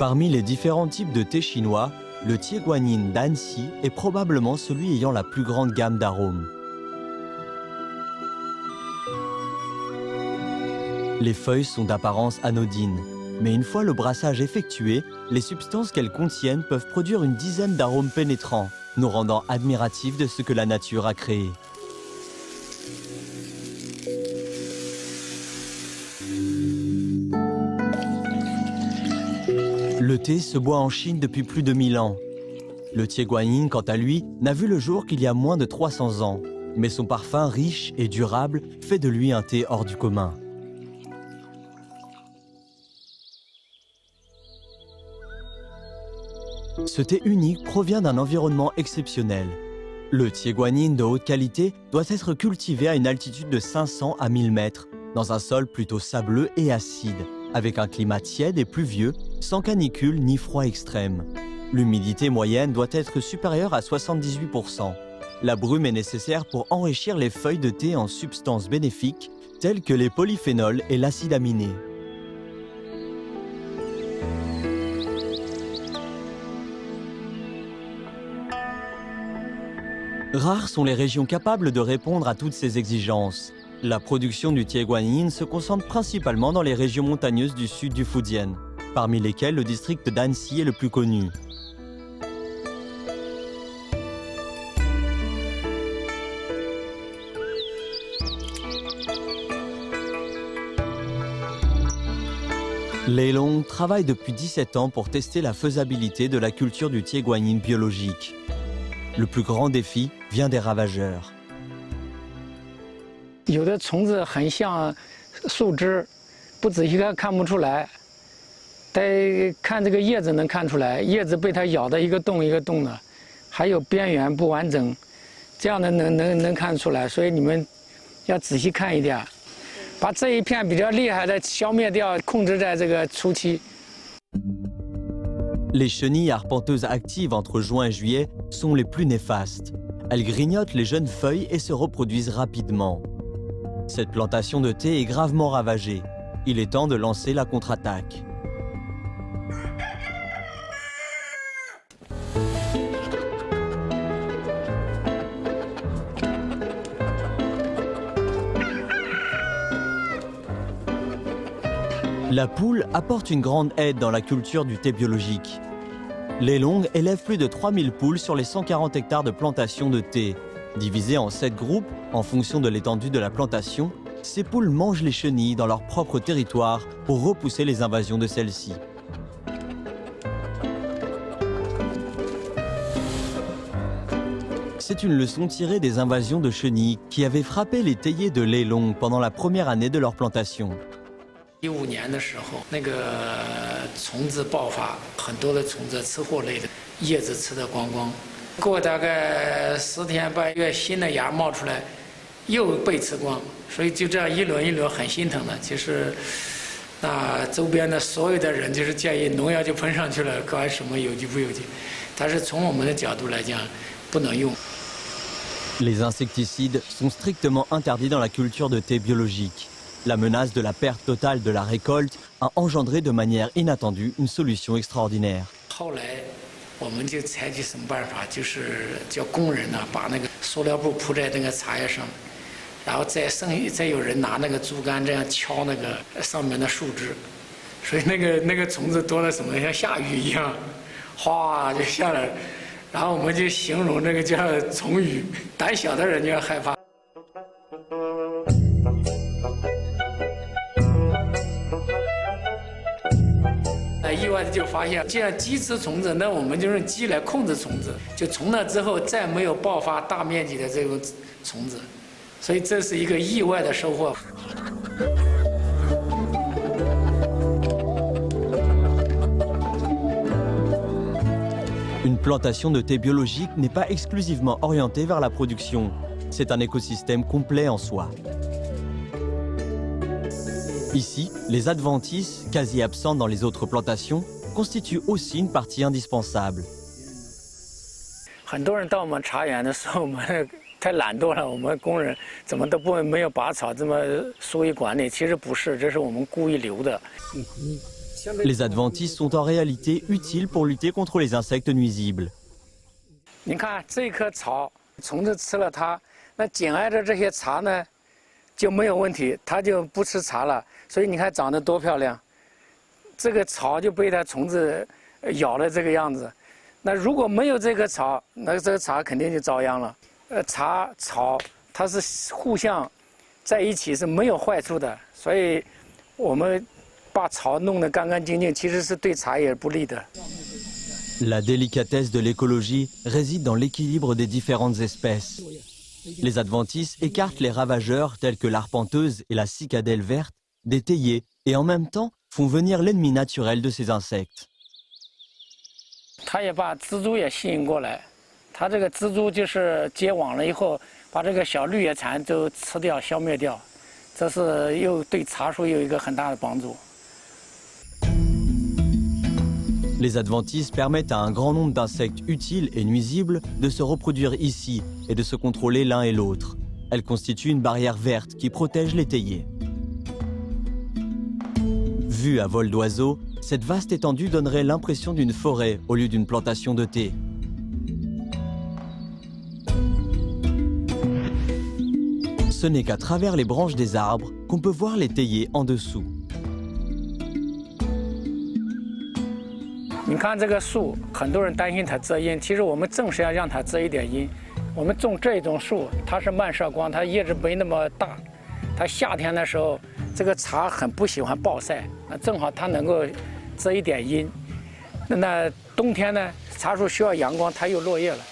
Parmi les différents types de thé chinois, le thé guanyin d'Anxi est probablement celui ayant la plus grande gamme d'arômes. Les feuilles sont d'apparence anodine, mais une fois le brassage effectué, les substances qu'elles contiennent peuvent produire une dizaine d'arômes pénétrants, nous rendant admiratifs de ce que la nature a créé. Le thé se boit en Chine depuis plus de 1000 ans. Le thé guanyin, quant à lui, n'a vu le jour qu'il y a moins de 300 ans, mais son parfum riche et durable fait de lui un thé hors du commun. Ce thé unique provient d'un environnement exceptionnel. Le thé guanyin de haute qualité doit être cultivé à une altitude de 500 à 1000 mètres, dans un sol plutôt sableux et acide, avec un climat tiède et pluvieux, sans canicule ni froid extrême. L'humidité moyenne doit être supérieure à 78%. La brume est nécessaire pour enrichir les feuilles de thé en substances bénéfiques, telles que les polyphénols et l'acide aminé. Rares sont les régions capables de répondre à toutes ces exigences. La production du thé guanyin se concentre principalement dans les régions montagneuses du sud du Fujian, parmi lesquelles le district d'Anxi est le plus connu. Lei Long travaille depuis 17 ans pour tester la faisabilité de la culture du thé guanyin biologique. Le plus grand défi vient des ravageurs. 有的虫子很像树枝，不仔细看看不出来，得看这个叶子能看出来，叶子被它咬的一个洞一个洞的，还有边缘不完整，这样的能看出来。所以你们要仔细看一点，把这一片比较厉害的消灭掉，控制在这个初期。 Les chenilles arpenteuses actives entre juin et juillet sont les plus néfastes. Elles grignotent les jeunes feuilles et se reproduisent rapidement. Cette plantation de thé est gravement ravagée. Il est temps de lancer la contre-attaque. La poule apporte une grande aide dans la culture du thé biologique. Lei Long élève plus de 3000 poules sur les 140 hectares de plantation de thé. Divisées en 7 groupes, en fonction de l'étendue de la plantation, ces poules mangent les chenilles dans leur propre territoire pour repousser les invasions de celles-ci. C'est une leçon tirée des invasions de chenilles qui avaient frappé les théiers de Lei Long pendant la première année de leur plantation. 15年的时候，那个虫子爆发，很多的虫子，吃货类的叶子吃得光光。过大概10天半月，新的芽冒出来，又被吃光，所以就这样一轮一轮，很心疼的。其实，那周边的所有的人就是建议农药就喷上去了，管什么有机不有机。但是从我们的角度来讲，不能用。 Les insecticides sont strictement interdits dans la culture de thé biologique. La menace de la perte totale de la récolte a engendré de manière inattendue une solution extraordinaire. 后来，我们就采取什么办法？就是叫工人呢，把那个塑料布铺在那个茶叶上，然后再有人拿那个竹竿这样敲那个上面的树枝，所以那个虫子多的什么像下雨一样，哗就下来了。然后我们就形容这个叫虫雨，胆小的人就要害怕。 意外的就发现，既然鸡吃虫子，那我们就用鸡来控制虫子。就从那之后，再没有爆发大面积的这种虫子，所以这是一个意外的收获。 Une plantation de thé biologique n'est pas exclusivement orientée vers la production. C'est un écosystème complet en soi. Ici, les adventices, quasi absents dans les autres plantations, constituent aussi une partie indispensable. 很多人到我们茶园的时候，我们太懒惰了，我们工人怎么都没有拔草这么疏于管理。其实不是，这是我们故意留的。Les adventices sont en réalité utiles pour lutter contre les insectes nuisibles. 你看这棵草，虫子吃了它，那紧挨着这些茶呢就没有问题，它就不吃茶了。所以你看长得多漂亮，这个草就被它虫子咬了这个样子。那如果没有这棵草，那这个茶肯定就遭殃了。茶草它是互相在一起是没有坏处的，所以我们把草弄得干干净净，其实是对茶也不利的。 La délicatesse de l'écologie réside dans l'équilibre des différentes espèces. Les adventices écartent les ravageurs tels que l'arpenteuse et la cicadelle verte des théiers et en même temps font venir l'ennemi naturel de ces insectes. 它也把蜘蛛也吸引过来，它这个蜘蛛就是结网了以后，把这个小绿叶蝉都吃掉、消灭掉，这是又对茶树有一个很大的帮助。 Les adventices permettent à un grand nombre d'insectes utiles et nuisibles de se reproduire ici et de se contrôler l'un et l'autre. Elles constituent une barrière verte qui protège les théiers. Vue à vol d'oiseau, cette vaste étendue donnerait l'impression d'une forêt au lieu d'une plantation de thé. Ce n'est qu'à travers les branches des arbres qu'on peut voir les théiers en dessous. 你看这个树，很多人担心它遮阴，其实我们正是要让它遮一点阴。我们种这种树，它是慢射光，它叶子没那么大。它夏天的时候，这个茶很不喜欢暴晒，那正好它能够遮一点阴。那冬天呢，茶树需要阳光，它又落叶了。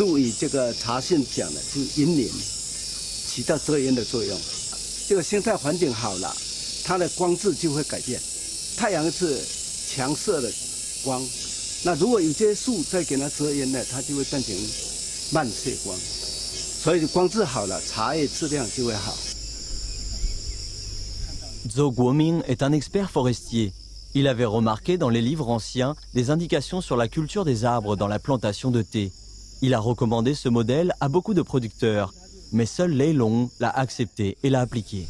陆羽这个茶性讲的就是阴凉，起到遮阴的作用。这个生态环境好了，它的光质就会改变。 太阳是强射的光，那如果有这些树再给它遮阴呢，它就会变成慢射光，所以光质好了，茶叶质量就会好。 Zhou Guoming est un expert forestier. Il avait remarqué dans les livres anciens des indications sur la culture des arbres dans la plantation de thé. Il a recommandé ce modèle à beaucoup de producteurs, mais seul Lei Long l'a accepté et l'a appliqué.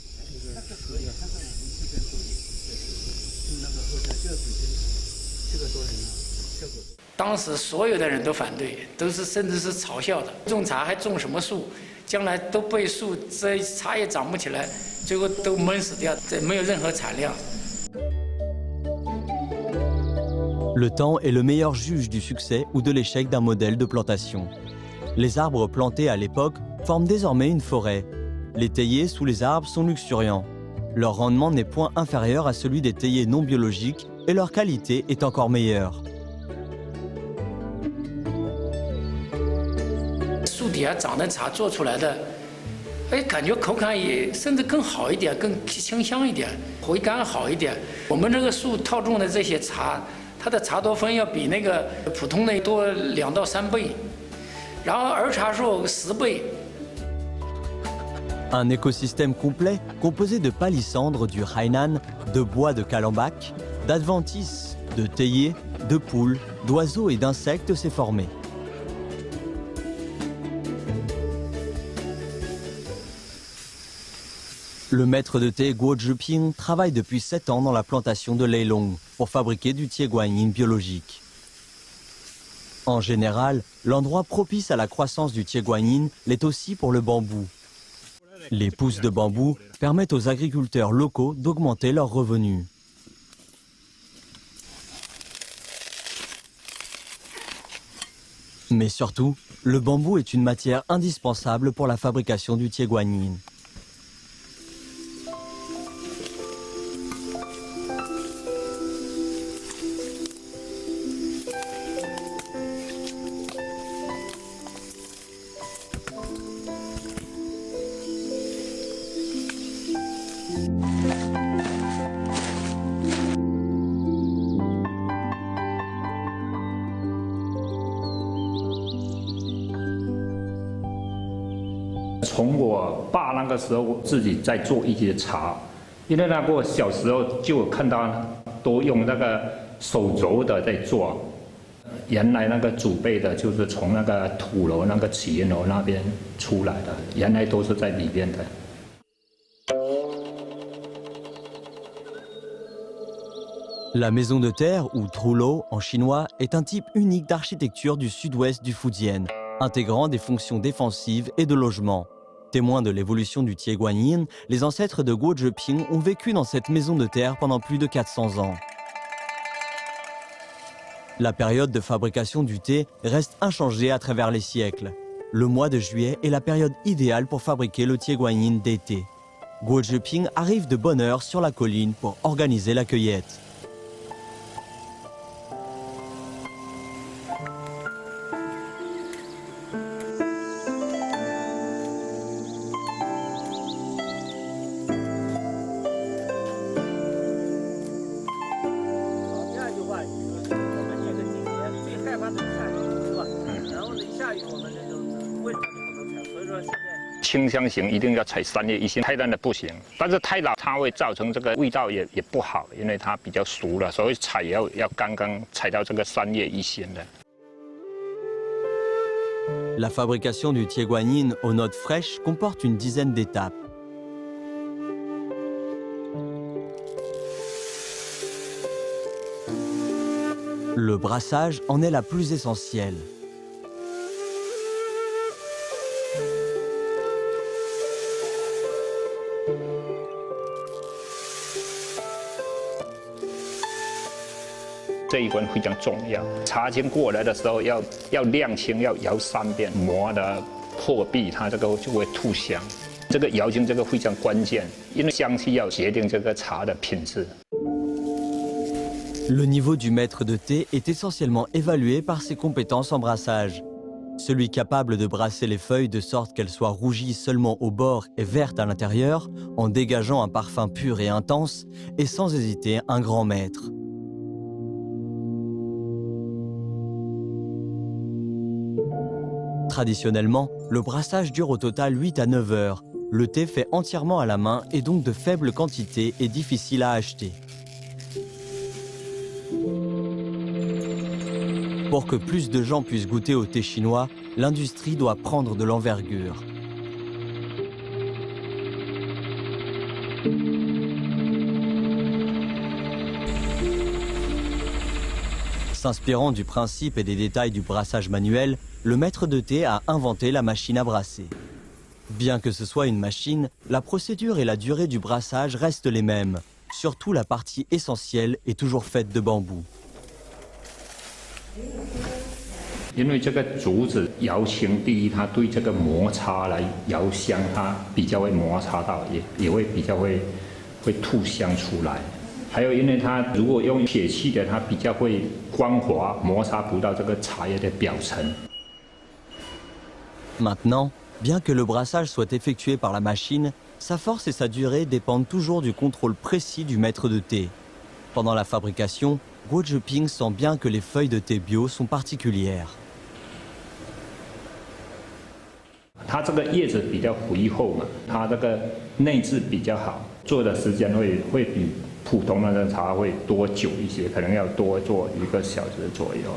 当时所有的人都反对，都是甚至是嘲笑的。种茶还种什么树？将来都被树这茶叶长不起来，最后都闷死掉，这没有任何产量。 Le temps est le meilleur juge du succès ou de l'échec d'un modèle de plantation. Les arbres plantés à l'époque forment désormais une forêt. Les théiers sous les arbres sont luxuriants. Leur rendement n'est point inférieur à celui des théiers non biologiques et leur qualité est encore meilleure. 树底下长的茶做出来的，哎，感觉口感也甚至更好一点，更清香一点，回甘好一点。我们这个树套种的这些茶，它的茶多酚要比那个普通的多2到3倍，然后儿茶素10倍。 Un écosystème complet composé de palissandres du Hainan, de bois de calembac, d'adventices, de théiers, de poules, d'oiseaux et d'insectes s'est formé. Le maître de thé Guo Zhiping travaille depuis 7 ans dans la plantation de Lei Long pour fabriquer du thé guanyin biologique. En général, l'endroit propice à la croissance du thé guanyin l'est aussi pour le bambou. Les pousses de bambou permettent aux agriculteurs locaux d'augmenter leurs revenus. Mais surtout, le bambou est une matière indispensable pour la fabrication du thé guanyin. 从我爸那个时候自己在做一些茶，因为那个小时候就有看到都用那个手镯的在做，原来那个祖辈的就是从那个土楼那个起源楼那边出来的，原来都是在里边的。La maison de terre, ou trouleau en chinois, est un type unique d'architecture du sud-ouest du Fujian, intégrant des fonctions défensives et de logement. Témoins de l'évolution du Tieguanyin, les ancêtres de Guo Zheping ont vécu dans cette maison de terre pendant plus de 400 ans. La période de fabrication du thé reste inchangée à travers les siècles. Le mois de juillet est la période idéale pour fabriquer le Tieguanyin d'été. Guo Zheping arrive de bonne heure sur la colline pour organiser la cueillette. La fabrication du Tieguanyin aux notes fraîches comporte une dizaine d'étapes. Le brassage en est la plus essentielle. Le niveau du maître de thé est essentiellement évalué par ses compétences en brassage. Celui capable de brasser les feuilles de sorte qu'elles soient rougies seulement au bord et vertes à l'intérieur, en dégageant un parfum pur et intense, est sans hésiter un grand maître. Traditionnellement, le brassage dure au total 8 à 9 heures. Le thé fait entièrement à la main et donc de faible quantité et difficile à acheter. Pour que plus de gens puissent goûter au thé chinois, l'industrie doit prendre de l'envergure. S'inspirant du principe et des détails du brassage manuel, le maître de thé a inventé la machine à brasser. Bien que ce soit une machine, la procédure et la durée du brassage restent les mêmes. Surtout la partie essentielle est toujours faite de bambou. 因为这个竹子摇青，第一，它对这个摩擦来摇香，它比较会摩擦到，也会比较会吐香出来。还有，因为它如果用铁器的，它比较会光滑，摩擦不到这个茶叶的表层。 Maintenant, bien que le brassage soit effectué par la machine, sa force et sa durée dépendent toujours du contrôle précis du maître de thé. Pendant la fabrication, Guo Zheping sent bien que les feuilles de thé bio sont particulières. 它这个叶子比较肥厚嘛，它这个内质比较好，做的时间会比普通的茶会多久一些，可能要多做1个小时左右。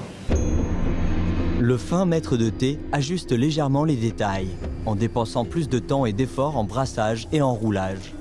Le fin maître de thé ajuste légèrement les détails, en dépensant plus de temps et d'efforts en brassage et en roulage.